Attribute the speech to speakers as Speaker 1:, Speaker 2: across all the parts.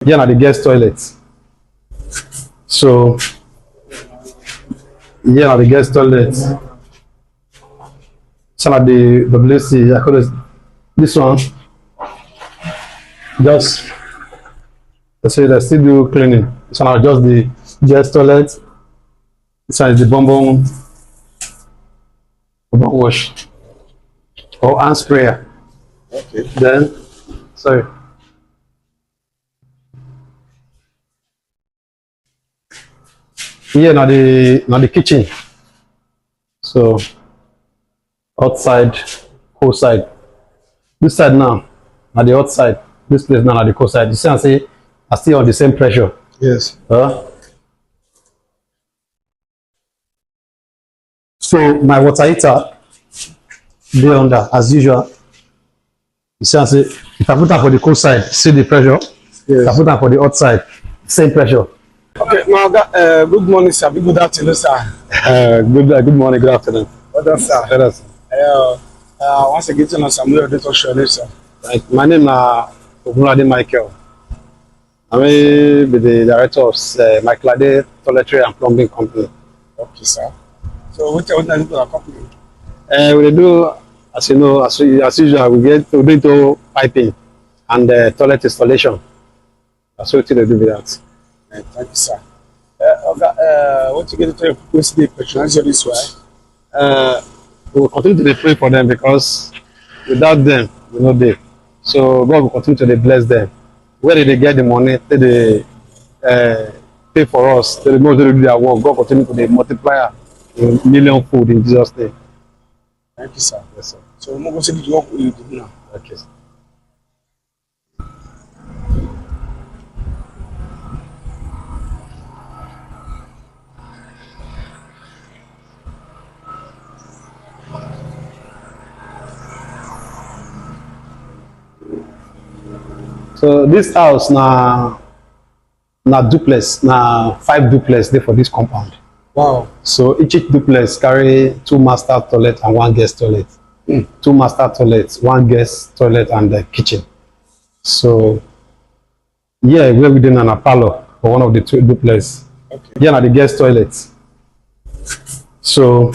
Speaker 1: Here are the guest toilets. So here are the guest toilets. Some of the WC. I call it this one. Just let's say they still do cleaning. This one are just the guest toilet. This one is the bonbon wash or hand sprayer.
Speaker 2: Okay.
Speaker 1: Then sorry. Here now the kitchen. So outside, cold side. This side now the outside. This place now the cold side. You see I say I still on the same pressure.
Speaker 2: Yes.
Speaker 1: So my water heater there under as usual. You see I say if I put am for the cold side, see the pressure.
Speaker 2: Yes.
Speaker 1: If I put am for the hot side, same pressure.
Speaker 2: Okay, now good morning, sir. Good afternoon, sir.
Speaker 1: Good morning, good afternoon.
Speaker 2: What up, sir?
Speaker 1: Yes.
Speaker 2: Once again, Samuel, sir.
Speaker 1: My name is Michael. I'm the director of Michael Ade Toiletry and Plumbing Company.
Speaker 2: Okay, sir. So what are you doing company?
Speaker 1: We do, as you know, as usual, we do into piping and toilet installation. That's what we do with that.
Speaker 2: Thank you, sir. What you get to post the patronize this way?
Speaker 1: We will continue to pray for them because without them, we know they. So God will continue to bless them. Where did they get the money? They pay for us. They know they do their work. God continue to multiply in million food in Jesus' name.
Speaker 2: Thank you, sir. Yes, sir. So we're going to see the work we do now.
Speaker 1: Okay. So this house na duplex, na 5 duplex there for this compound.
Speaker 2: Wow.
Speaker 1: So each duplex carry 2 master toilet and 1 guest toilet. 2 master toilets, 1 guest toilet and the kitchen. So yeah, where we did a parlor for one of the 2 duplex.
Speaker 2: Okay.
Speaker 1: Here are the guest toilets. So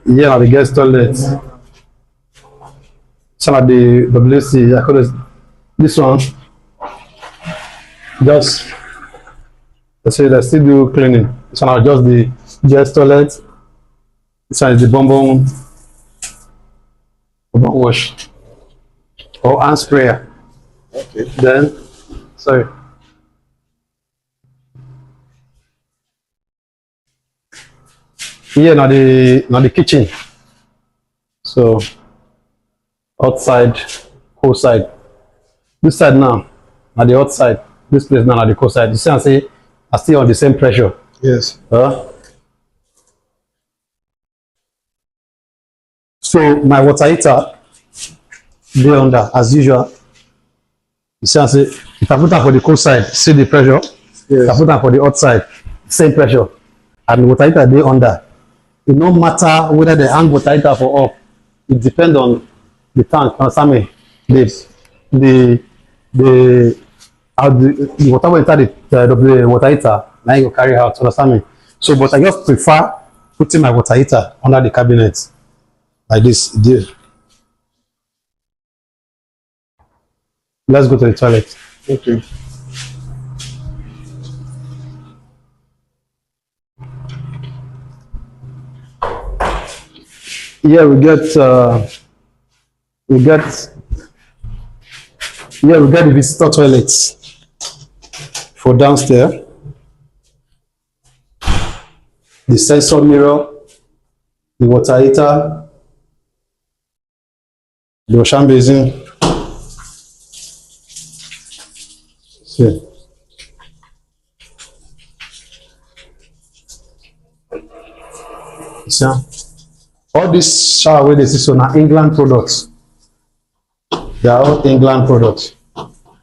Speaker 1: here are the guest toilets. Some of the WC. I call it this one. Just let's say they still do cleaning. This one are just the guest toilet. This one is the bonbon wash or hand sprayer.
Speaker 2: Okay.
Speaker 1: Then sorry. Here now the kitchen. So outside, cold side. This side now the outside. This place now the cold side. You see I say I still on the same pressure.
Speaker 2: Yes.
Speaker 1: So my water heater there under as usual. You see I say if I put am for the cold side, see the pressure.
Speaker 2: Yes.
Speaker 1: If I put am for the hot side, same pressure. And the water heater there under. It no matter whether they hang water heater for up. It depends on the tank. Understand me? The water will enter the water heater. Now you go carry out. Understand me? So, but I just prefer putting my water heater under the cabinet like this. There. Let's go to the toilet.
Speaker 2: Okay.
Speaker 1: Here we get the visitor toilets for downstairs. The sensor mirror, the water heater, the washing basin. See. See. All these shower wey dey see so na England products. They are all England products.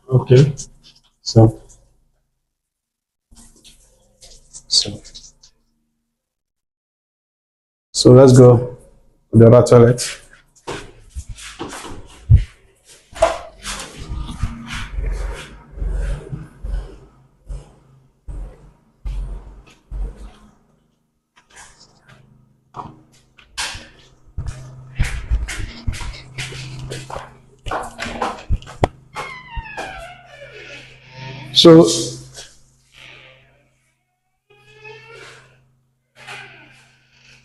Speaker 2: Okay.
Speaker 1: So let's go to the other toilet. So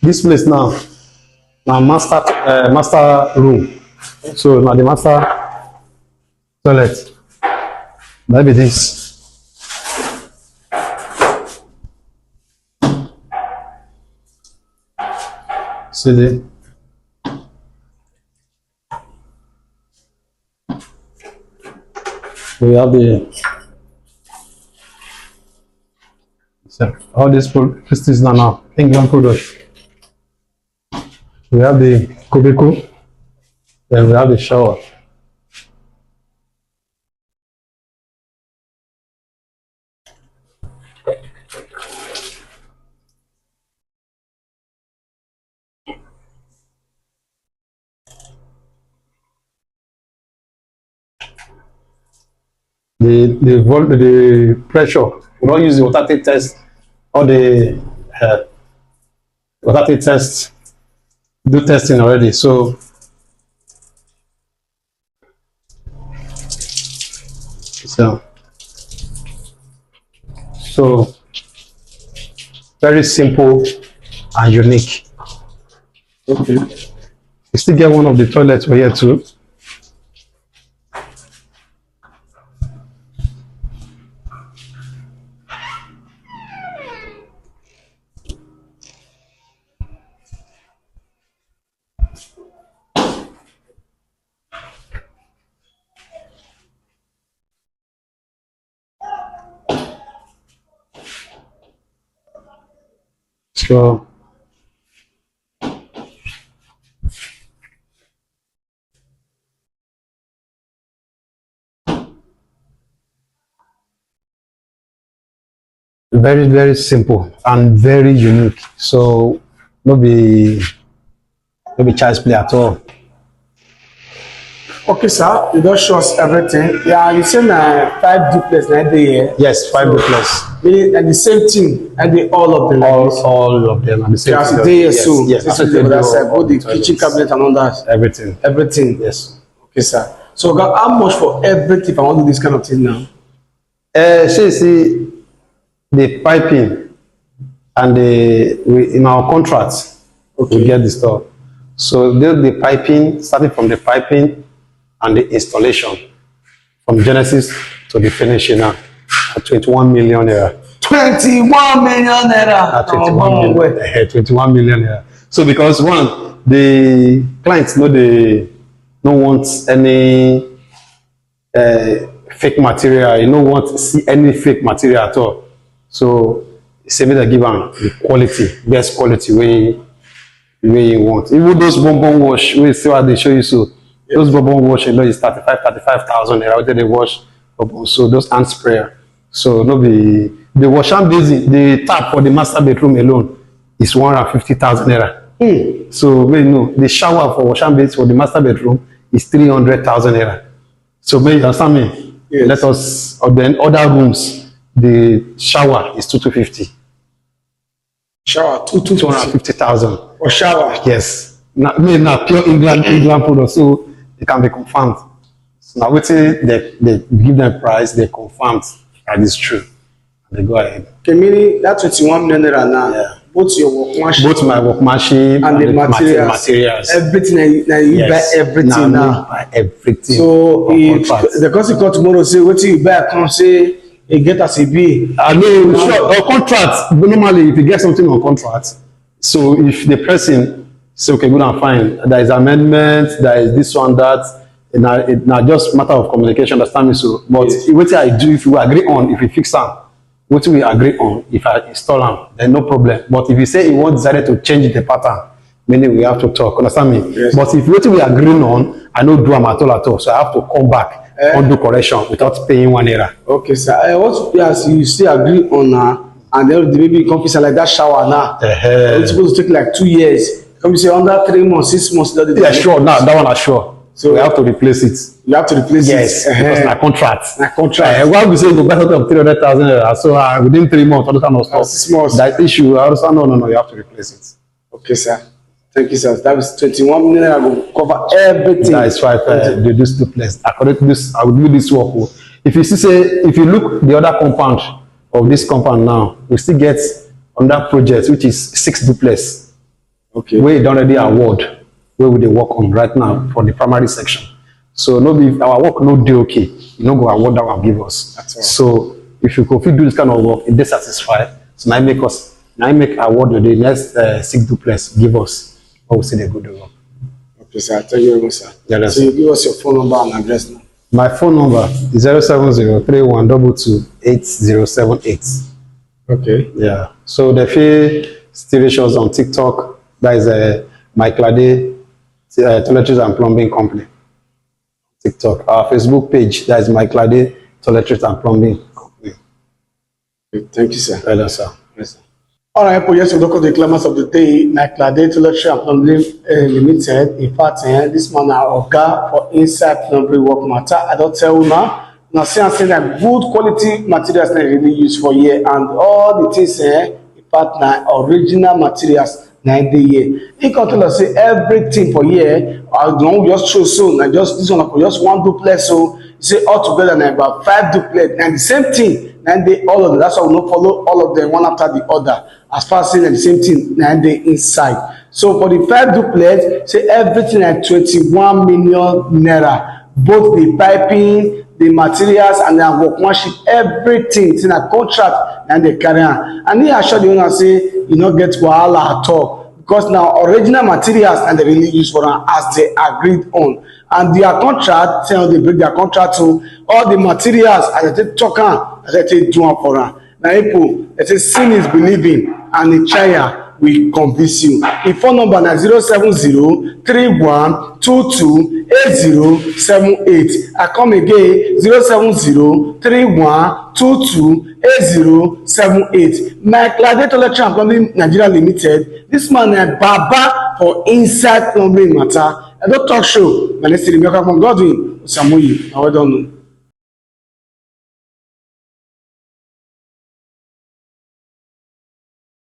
Speaker 1: this place now, master room. So now the master toilet. Maybe this. See the. We have all these things now England product. We have the cubicle, then we have the shower. The pressure. We don't use the water take test or the water take test. Do testing already. So very simple and unique.
Speaker 2: Okay.
Speaker 1: You still get one of the toilets over here too. So very, very simple and very unique. So no be child's play at all.
Speaker 2: Okay, sir. You don't show us everything. Yeah, you said 5 duplex right there.
Speaker 1: Yes, 5 duplex.
Speaker 2: And the same thing, and all of them.
Speaker 1: All of them are the same.
Speaker 2: Yes, yes, so
Speaker 1: yes.
Speaker 2: Both the kitchen cabinet and all that.
Speaker 1: Everything.
Speaker 2: Everything.
Speaker 1: Yes.
Speaker 2: Okay, sir. So how much for everything if I want to do this kind of thing now?
Speaker 1: See the piping and in our contract, okay, we get the stuff. So the piping, starting from the piping and the installation, from Genesis to the finishing now, at 21 million naira.
Speaker 2: 21 million naira.
Speaker 1: At 21 million naira. So because one, the clients don't want any fake material. You don't want to see any fake material at all. So say me that give them the quality, best quality way you want. Even those bonbon wash, we see what they show you. So those bonbon wash, is 35,000 naira. They wash, so those hand sprayer. So no be the wash and basin, the tap for the master bedroom alone is 150,000 naira. So we know the shower for wash and basin for the master bedroom is 300,000 naira. So may you understand me? Yes. Let us, or then other rooms, the shower is 250.
Speaker 2: Shower 250,000
Speaker 1: for
Speaker 2: shower.
Speaker 1: Yes. Now pure England product, so it can be confirmed. So now they give them price, they confirmed that it's true. And they go ahead.
Speaker 2: Okay, meaning that 21 million naira now.
Speaker 1: Yeah.
Speaker 2: Both your workmanship,
Speaker 1: both my workmanship
Speaker 2: and the materials. Everything that you buy everything now.
Speaker 1: Buy everything.
Speaker 2: So if the person call tomorrow say what you buy, come say you get as a B.
Speaker 1: I know, sure. Or contract. Normally, if you get something on contract, so if the person say okay, good and fine, there is amendment, there is this one that, it's not just matter of communication. Understand me? So, but yes, what I do, if you agree on, if you fix them. What we agree on, if I install them, then no problem. But if you say you want decided to change the pattern, meaning we have to talk. Understand me? Yes. But if what we agree on, I don't do them at all. So I have to come back and do correction without paying 1 naira.
Speaker 2: Okay, sir. What you still agree on and then the baby companies like that shower now. It's supposed to take like 2 years. Come say under 3 months, 6 months.
Speaker 1: Yeah, sure. Now that one is sure. So we have to replace it.
Speaker 2: You have to replace
Speaker 1: yes,
Speaker 2: it.
Speaker 1: Yes, because my contract.
Speaker 2: Why
Speaker 1: we say we buy something of 300,000 naira? So within 3 months, all the kind of stuff.
Speaker 2: 6 months.
Speaker 1: That issue, I understand. No, you have to replace it.
Speaker 2: Okay, sir. Thank you, sir. That is 21 million. I will cover everything.
Speaker 1: That is why do this duplex. According to this, I will do this work. if you see, say, if you look the other compound of this compound now, we still get another project which is 6 duplex.
Speaker 2: Okay.
Speaker 1: Where it already award where we dey work on right now for the primary section. So no be if our work no dey okay, you no go award that one give us. So if you go fit do this kind of work, if they satisfied, so now make us now make award the next 6 duplex give us what we say they go do work.
Speaker 2: Okay, sir. Thank you very much, sir.
Speaker 1: Yeah,
Speaker 2: so you give us your phone number and address now.
Speaker 1: My phone number is 07031228078.
Speaker 2: Okay.
Speaker 1: Yeah. So the fee still reach us on TikTok. That is Mike Lade Toiletries and Plumbing Company. TikTok. Our Facebook page, that is Mike Lade Toiletries and Plumbing Company.
Speaker 2: Okay. Thank you, sir.
Speaker 1: Right, sir.
Speaker 2: Yes, sir. All right, yes, we look at the claimants of the day. Mike Lade Toiletries and Plumbing Limited. In fact, this man are Oga for inside plumbing work matter. I don't tell you now. Now, see, I'm saying that good quality materials they really use for here, and all the things in fact, now original materials. 9 year. He can tell us say everything for year. I don't just show so. I just this one for just 1 duplex. So you say all together now about 5 duplex. And the same thing. 9 day all of them. That's why we don't follow all of them one after the other. As far as saying the same thing 9 day inside. So for the 5 duplex, say everything at 21 million naira. Both the piping, the materials, and the workmanship, everything. It's in a contract and they carry on. And he assured the owner say you not get wahala at all because now original materials and they really use for them as they agreed on. And their contract, say they break their contract to all the materials as they talk on, as they do for them. Now people, they say sin is believing and the trial will convince you. The phone number is 07031228078. I come again 07031228078. Mike Lade Toiletries and Plumbing Nigeria Limited. This man is Baba for inside plumbing matter. I don't talk show. My name is Godwin Samuyi. I don't know.